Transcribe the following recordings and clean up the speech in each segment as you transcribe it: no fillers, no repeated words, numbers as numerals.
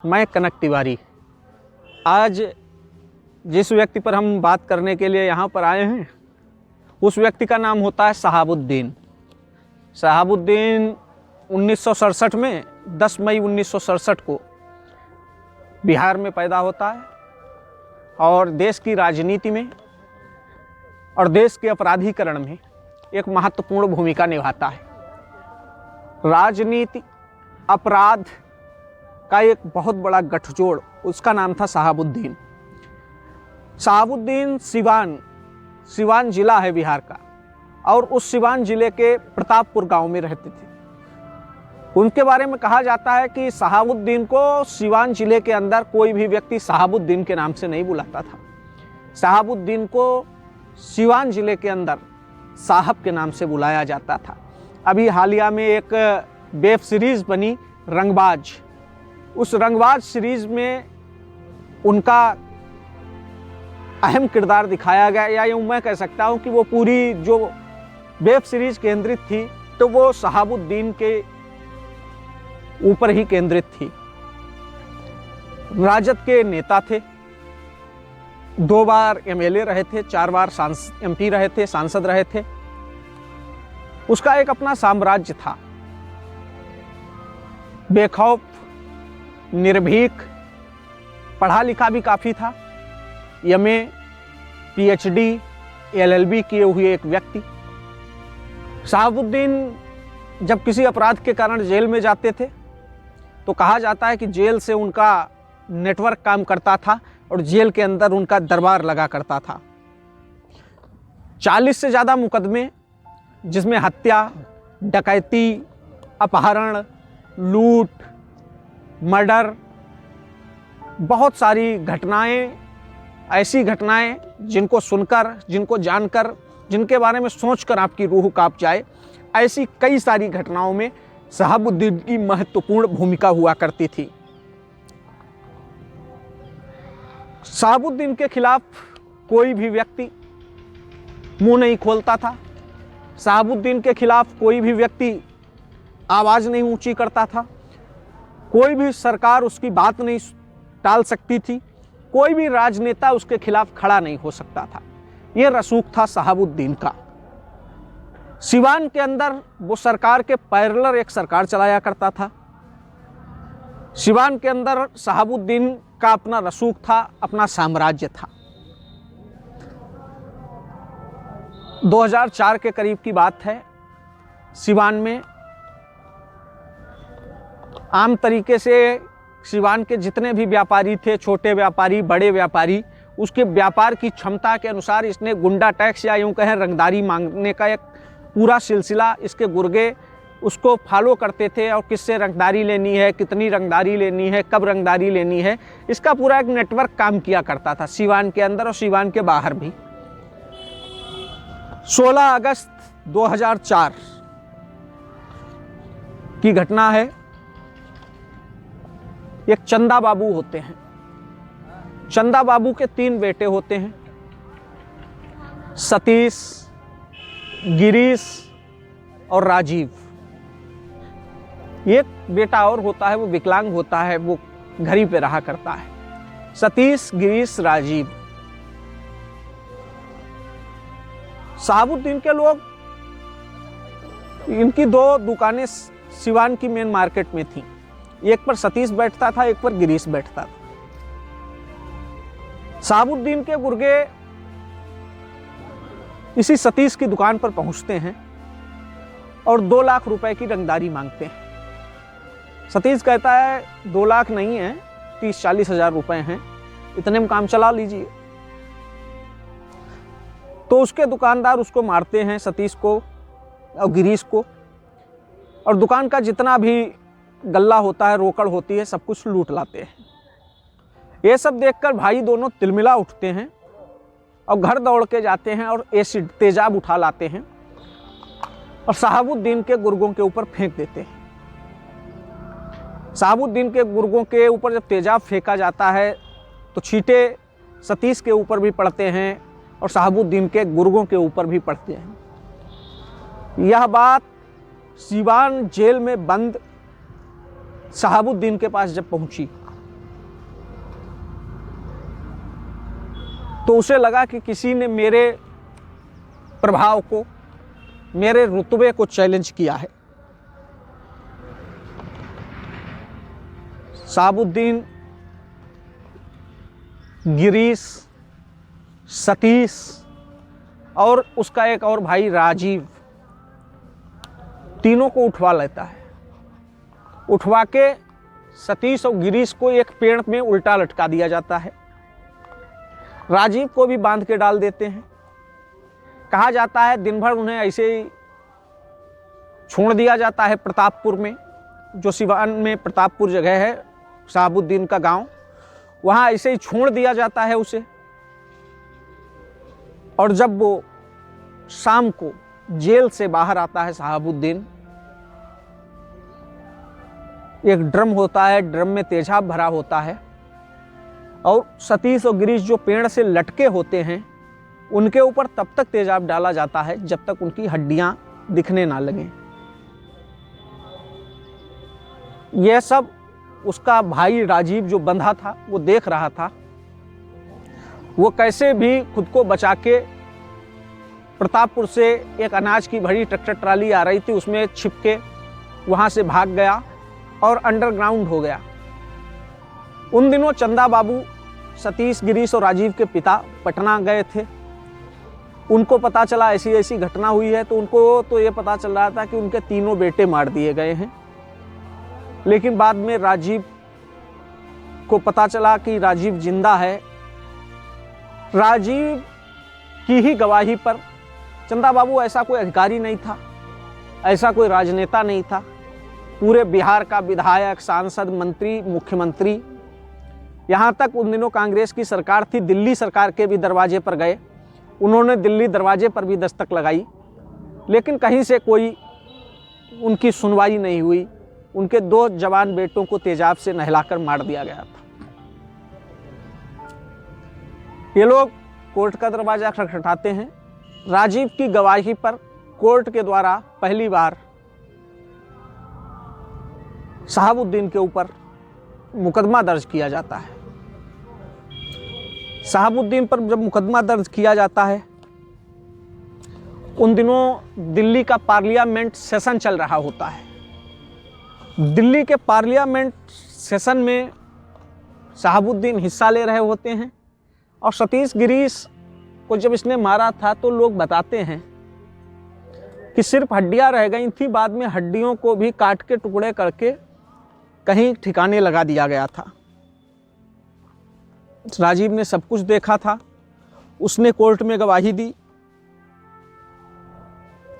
मैं कनक तिवारी। आज जिस व्यक्ति पर हम बात करने के लिए यहाँ पर आए हैं उस व्यक्ति का नाम होता है शहाबुद्दीन। शहाबुद्दीन 1967 में 10 मई 1967 को बिहार में पैदा होता है और देश की राजनीति में और देश के अपराधीकरण में एक महत्वपूर्ण भूमिका निभाता है। राजनीति अपराध का एक बहुत बड़ा गठजोड़, उसका नाम था शहाबुद्दीन। शहाबुद्दीन सिवान जिला है बिहार का, और उस सिवान जिले के प्रतापपुर गांव में रहते थे। उनके बारे में कहा जाता है कि शहाबुद्दीन को सिवान जिले के अंदर कोई भी व्यक्ति शहाबुद्दीन के नाम से नहीं बुलाता था। शहाबुद्दीन को सिवान जिले के अंदर साहब के नाम से बुलाया जाता था। अभी हालिया में एक वेब सीरीज बनी रंगबाज, उस रंगबाज सीरीज में उनका अहम किरदार दिखाया गया, या यूँ मैं कह सकता हूँ कि वो पूरी जो वेब सीरीज केंद्रित थी तो वो शहाबुद्दीन के ऊपर ही केंद्रित थी। राजद के नेता थे, 2 बार एमएलए रहे थे, 4 बार एमपी रहे थे, सांसद रहे थे। उसका एक अपना साम्राज्य था, बेखौफ, निर्भीक, पढ़ा लिखा भी काफ़ी था, एमए, पीएचडी, एलएलबी किए हुए एक व्यक्ति। शहाबुद्दीन जब किसी अपराध के कारण जेल में जाते थे तो कहा जाता है कि जेल से उनका नेटवर्क काम करता था और जेल के अंदर उनका दरबार लगा करता था। 40 से ज़्यादा मुकदमे, जिसमें हत्या, डकैती, अपहरण, लूट, मर्डर, बहुत सारी घटनाएं, ऐसी घटनाएं जिनको सुनकर, जिनको जानकर, जिनके बारे में सोचकर आपकी रूह कांप जाए, ऐसी कई सारी घटनाओं में शहाबुद्दीन की महत्वपूर्ण भूमिका हुआ करती थी। शहाबुद्दीन के खिलाफ कोई भी व्यक्ति मुंह नहीं खोलता था। शहाबुद्दीन के खिलाफ कोई भी व्यक्ति आवाज़ नहीं ऊंची करता था। कोई भी सरकार उसकी बात नहीं टाल सकती थी। कोई भी राजनेता उसके खिलाफ खड़ा नहीं हो सकता था। ये रसूख था शहाबुद्दीन का। सिवान के अंदर वो सरकार के पैरेलल एक सरकार चलाया करता था। सिवान के अंदर शहाबुद्दीन का अपना रसूख था, अपना साम्राज्य था। 2004 के करीब की बात है। सिवान में आम तरीके से सिवान के जितने भी व्यापारी थे, छोटे व्यापारी, बड़े व्यापारी, उसके व्यापार की क्षमता के अनुसार इसने गुंडा टैक्स या यूँ कहें रंगदारी मांगने का एक पूरा सिलसिला, इसके गुर्गे उसको फॉलो करते थे। और किससे रंगदारी लेनी है, कितनी रंगदारी लेनी है, कब रंगदारी लेनी है, इसका पूरा एक नेटवर्क काम किया करता था सिवान के अंदर और सिवान के बाहर भी। 16 अगस्त 2004 की घटना है। एक चंदा बाबू होते हैं। चंदा बाबू के 3 बेटे होते हैं, सतीश, गिरीश और राजीव। एक बेटा और होता है, वो विकलांग होता है, वो घर ही पे रहा करता है। सतीश, गिरीश, राजीव। शहाबुद्दीन के लोग, इनकी 2 दुकानें सिवान की मेन मार्केट में थी। एक पर सतीश बैठता था, एक पर गिरीश बैठता था। शहाबुद्दीन के गुर्गे इसी सतीश की दुकान पर पहुंचते हैं और 2 लाख रुपए की रंगदारी मांगते हैं। सतीश कहता है 2 लाख नहीं है, 30-40 हज़ार रुपए हैं, इतने में काम चला लीजिए। तो उसके दुकानदार उसको मारते हैं, सतीश को और गिरीश को, और दुकान का जितना भी गल्ला होता है, रोकड़ होती है, सब कुछ लूट लाते हैं। ये सब देखकर भाई दोनों तिलमिला उठते हैं और घर दौड़ के जाते हैं और एसिड, तेजाब उठा लाते हैं और शहाबुद्दीन के गुर्गों के ऊपर फेंक देते हैं। शहाबुद्दीन के गुर्गों के ऊपर जब तेजाब फेंका जाता है तो छींटे सतीश के ऊपर भी पड़ते हैं और शहाबुद्दीन के गुर्गों के ऊपर भी पड़ते हैं। यह बात सिवान जेल में बंद शहाबुद्दीन के पास जब पहुंची तो उसे लगा कि किसी ने मेरे प्रभाव को, मेरे रुतबे को चैलेंज किया है। शहाबुद्दीन, गिरीश, सतीश और उसका एक और भाई राजीव, तीनों को उठवा लेता है। उठवा के सतीश और गिरीश को एक पेड़ में उल्टा लटका दिया जाता है। राजीव को भी बांध के डाल देते हैं। कहा जाता है दिन भर उन्हें ऐसे ही छोड़ दिया जाता है प्रतापपुर में, जो सिवान में प्रतापपुर जगह है, शहाबुद्दीन का गांव, वहाँ ऐसे ही छोड़ दिया जाता है उसे। और जब वो शाम को जेल से बाहर आता है शहाबुद्दीन, एक ड्रम होता है, ड्रम में तेजाब भरा होता है और सतीश और गिरीश जो पेड़ से लटके होते हैं उनके ऊपर तब तक तेजाब डाला जाता है जब तक उनकी हड्डियां दिखने ना लगें। यह सब उसका भाई राजीव जो बंधा था वो देख रहा था। वो कैसे भी खुद को बचा के प्रतापपुर से एक अनाज की भरी ट्रैक्टर ट्राली आ रही थी, उसमें छिप के वहाँ से भाग गया और अंडरग्राउंड हो गया। उन दिनों चंदा बाबू सतीश, गिरीश और राजीव के पिता पटना गए थे। उनको पता चला ऐसी ऐसी घटना हुई है, तो उनको तो ये पता चल रहा था कि उनके तीनों बेटे मार दिए गए हैं। लेकिन बाद में राजीव को पता चला कि राजीव जिंदा है। राजीव की ही गवाही पर, चंदा बाबू ऐसा कोई अधिकारी नहीं था, ऐसा कोई राजनेता नहीं था, पूरे बिहार का विधायक, सांसद, मंत्री, मुख्यमंत्री, यहाँ तक उन दिनों कांग्रेस की सरकार थी, दिल्ली सरकार के भी दरवाजे पर गए, उन्होंने दिल्ली दरवाजे पर भी दस्तक लगाई, लेकिन कहीं से कोई उनकी सुनवाई नहीं हुई। उनके 2 जवान बेटों को तेजाब से नहलाकर मार दिया गया था। ये लोग कोर्ट का दरवाजा खटखटाते हैं। राजीव की गवाही पर कोर्ट के द्वारा पहली बार शहाबुद्दीन के ऊपर मुकदमा दर्ज किया जाता है। शहाबुद्दीन पर जब मुकदमा दर्ज किया जाता है, उन दिनों दिल्ली का पार्लियामेंट सेशन चल रहा होता है। दिल्ली के पार्लियामेंट सेशन में शहाबुद्दीन हिस्सा ले रहे होते हैं और सतीश, गिरीश को जब इसने मारा था तो लोग बताते हैं कि सिर्फ हड्डियां रह गई थी, बाद में हड्डियों को भी काट के टुकड़े करके कहीं ठिकाने लगा दिया गया था। राजीव ने सब कुछ देखा था, उसने कोर्ट में गवाही दी।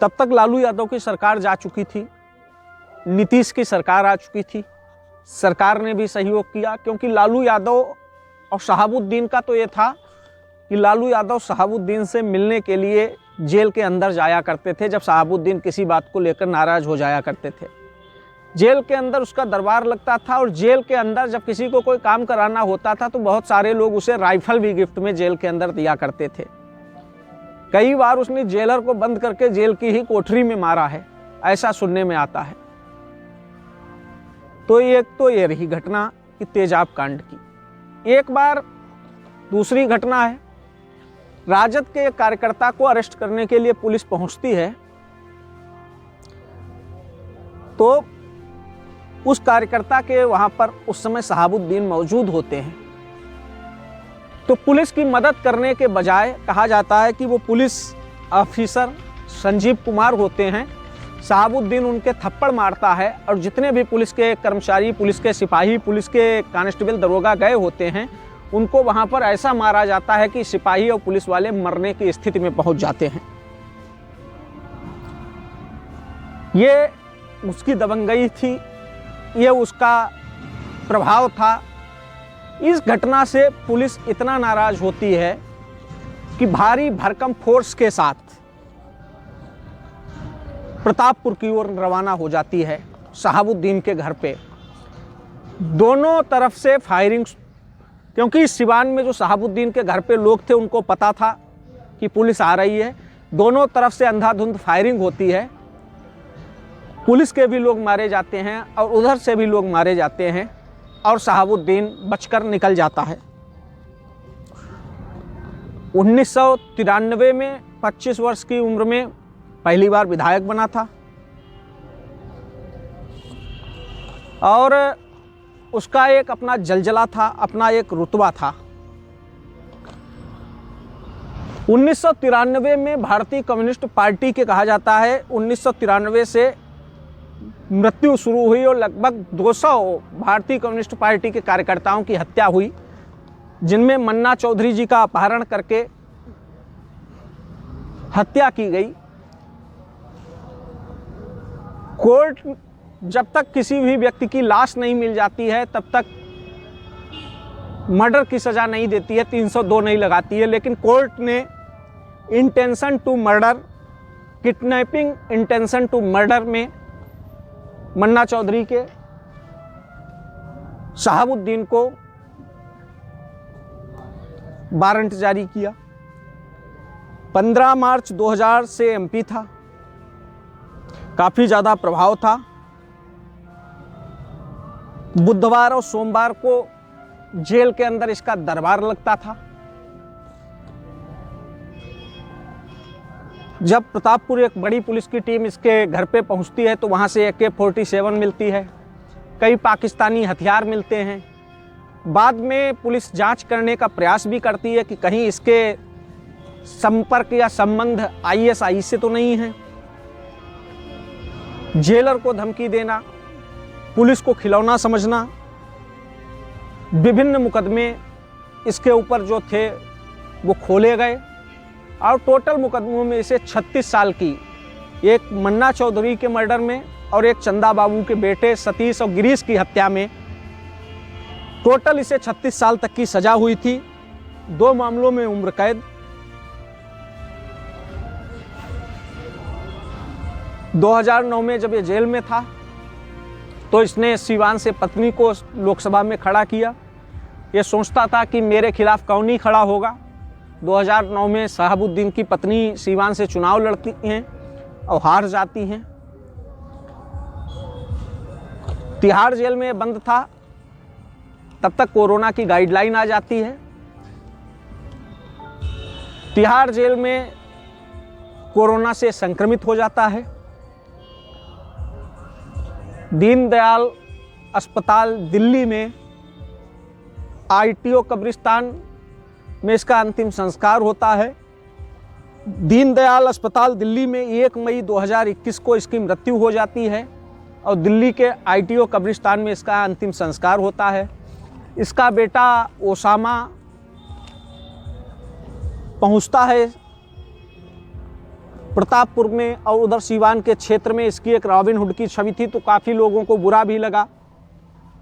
तब तक लालू यादव की सरकार जा चुकी थी, नीतीश की सरकार आ चुकी थी। सरकार ने भी सहयोग किया, क्योंकि लालू यादव और शहाबुद्दीन का तो ये था कि लालू यादव शहाबुद्दीन से मिलने के लिए जेल के अंदर जाया करते थे जब शहाबुद्दीन किसी बात को लेकर नाराज हो जाया करते थे। जेल के अंदर उसका दरबार लगता था और जेल के अंदर जब किसी को कोई काम कराना होता था तो बहुत सारे लोग उसे राइफल भी गिफ्ट में जेल के अंदर दिया करते थे। कई बार उसने जेलर को बंद करके जेल की ही कोठरी में मारा है, ऐसा सुनने में आता है। तो ये रही घटना कि तेजाब कांड की। एक बार दूसरी घटना है, राजद के एक कार्यकर्ता को अरेस्ट करने के लिए पुलिस पहुंचती है, तो उस कार्यकर्ता के वहां पर उस समय शहाबुद्दीन मौजूद होते हैं। तो पुलिस की मदद करने के बजाय कहा जाता है कि वो पुलिस ऑफिसर संजीव कुमार होते हैं, शहाबुद्दीन उनके थप्पड़ मारता है और जितने भी पुलिस के कर्मचारी, पुलिस के सिपाही, पुलिस के कांस्टेबल, दरोगा गए होते हैं, उनको वहां पर ऐसा मारा जाता है कि सिपाही और पुलिस वाले मरने की स्थिति में पहुंच जाते हैं। ये उसकी दबंगई थी, ये उसका प्रभाव था। इस घटना से पुलिस इतना नाराज होती है कि भारी भरकम फोर्स के साथ प्रतापपुर की ओर रवाना हो जाती है शहाबुद्दीन के घर पे। दोनों तरफ से फायरिंग, क्योंकि सिवान में जो शहाबुद्दीन के घर पे लोग थे उनको पता था कि पुलिस आ रही है, दोनों तरफ से अंधाधुंध फायरिंग होती है। पुलिस के भी लोग मारे जाते हैं और उधर से भी लोग मारे जाते हैं और शहाबुद्दीन बचकर निकल जाता है। 1993 में 25 वर्ष की उम्र में पहली बार विधायक बना था और उसका एक अपना जलजला था, अपना एक रुतबा था। 1993 में भारतीय कम्युनिस्ट पार्टी के कहा जाता है 1993 से मृत्यु शुरू हुई और लगभग 200 भारतीय कम्युनिस्ट पार्टी के कार्यकर्ताओं की हत्या हुई, जिनमें मन्ना चौधरी जी का अपहरण करके हत्या की गई। कोर्ट जब तक किसी भी व्यक्ति की लाश नहीं मिल जाती है तब तक मर्डर की सज़ा नहीं देती है, 302 नहीं लगाती है, लेकिन कोर्ट ने intention to murder, kidnapping intention to murder में मन्ना चौधरी के शहाबुद्दीन को वारंट जारी किया। 15 मार्च 2000 से एमपी था, काफ़ी ज़्यादा प्रभाव था। बुधवार और सोमवार को जेल के अंदर इसका दरबार लगता था। जब प्रतापपुर एक बड़ी पुलिस की टीम इसके घर पे पहुंचती है तो वहां से AK-47 मिलती है, कई पाकिस्तानी हथियार मिलते हैं। बाद में पुलिस जांच करने का प्रयास भी करती है कि कहीं इसके संपर्क या संबंध ISI से तो नहीं है। जेलर को धमकी देना, पुलिस को खिलौना समझना, विभिन्न मुकदमे इसके ऊपर जो थे वो खोले गए और टोटल मुकदमों में इसे 36 साल की, एक मन्ना चौधरी के मर्डर में और एक चंदा बाबू के बेटे सतीश और गिरीश की हत्या में टोटल इसे 36 साल तक की सजा हुई थी। 2 मामलों में उम्र कैद। 2009 में जब ये जेल में था तो इसने सीवान से पत्नी को लोकसभा में खड़ा किया। ये सोचता था कि मेरे खिलाफ कौन ही खड़ा होगा। 2009 में शहाबुद्दीन की पत्नी सीवान से चुनाव लड़ती हैं और हार जाती हैं। तिहाड़ जेल में बंद था, तब तक कोरोना की गाइडलाइन आ जाती है। तिहाड़ जेल में कोरोना से संक्रमित हो जाता है। दीनदयाल अस्पताल दिल्ली में ITO कब्रिस्तान में इसका अंतिम संस्कार होता है। दीनदयाल अस्पताल दिल्ली में 1 मई 2021 को इसकी मृत्यु हो जाती है और दिल्ली के ITO कब्रिस्तान में इसका अंतिम संस्कार होता है। इसका बेटा ओसामा पहुंचता है प्रतापपुर में और उधर सीवान के क्षेत्र में इसकी एक रॉबिन हुड की छवि थी, तो काफ़ी लोगों को बुरा भी लगा।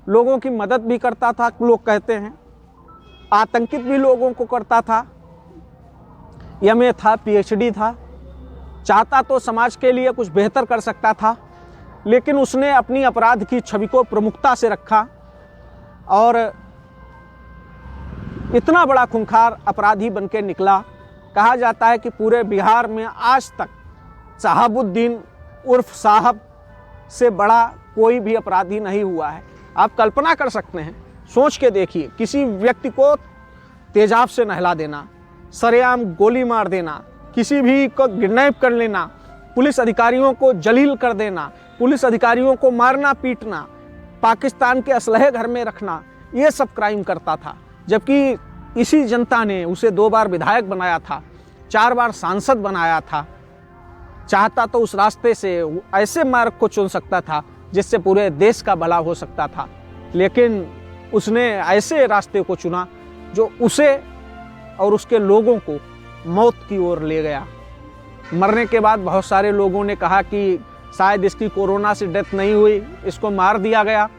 लोगों की मदद भी करता था, लोग कहते हैं। आतंकित भी लोगों को करता था। MA था, PhD था, चाहता तो समाज के लिए कुछ बेहतर कर सकता था, लेकिन उसने अपनी अपराध की छवि को प्रमुखता से रखा और इतना बड़ा खूंखार अपराधी बनकर निकला। कहा जाता है कि पूरे बिहार में आज तक शहाबुद्दीन उर्फ साहब से बड़ा कोई भी अपराधी नहीं हुआ है। आप कल्पना कर सकते हैं, सोच के देखिए, किसी व्यक्ति को तेजाब से नहला देना, सरेआम गोली मार देना, किसी भी को किडनैप कर लेना, पुलिस अधिकारियों को जलील कर देना, पुलिस अधिकारियों को मारना पीटना, पाकिस्तान के असलहे घर में रखना, ये सब क्राइम करता था। जबकि इसी जनता ने उसे 2 बार विधायक बनाया था, 4 बार सांसद बनाया था। चाहता तो उस रास्ते से ऐसे मार्ग को चुन सकता था जिससे पूरे देश का भला हो सकता था, लेकिन उसने ऐसे रास्ते को चुना जो उसे और उसके लोगों को मौत की ओर ले गया। मरने के बाद बहुत सारे लोगों ने कहा कि शायद इसकी कोरोना से डेथ नहीं हुई, इसको मार दिया गया।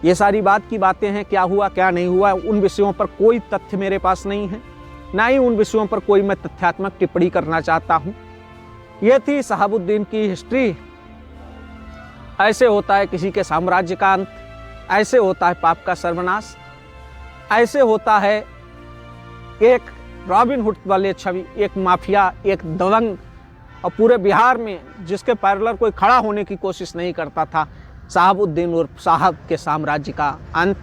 ये सारी बात की बातें हैं, क्या हुआ क्या नहीं हुआ उन विषयों पर कोई तथ्य मेरे पास नहीं है, ना ही उन विषयों पर कोई मैं तथ्यात्मक टिप्पणी करना चाहता हूँ। ये थी शहाबुद्दीन की हिस्ट्री। ऐसे होता है किसी के साम्राज्य का अंत, ऐसे होता है पाप का सर्वनाश, ऐसे होता है एक रॉबिन हुड वाले छवि, एक माफिया, एक दबंग, और पूरे बिहार में जिसके पैरेलल कोई खड़ा होने की कोशिश नहीं करता था, शहाबुद्दीन उर्फ साहब के साम्राज्य का अंत।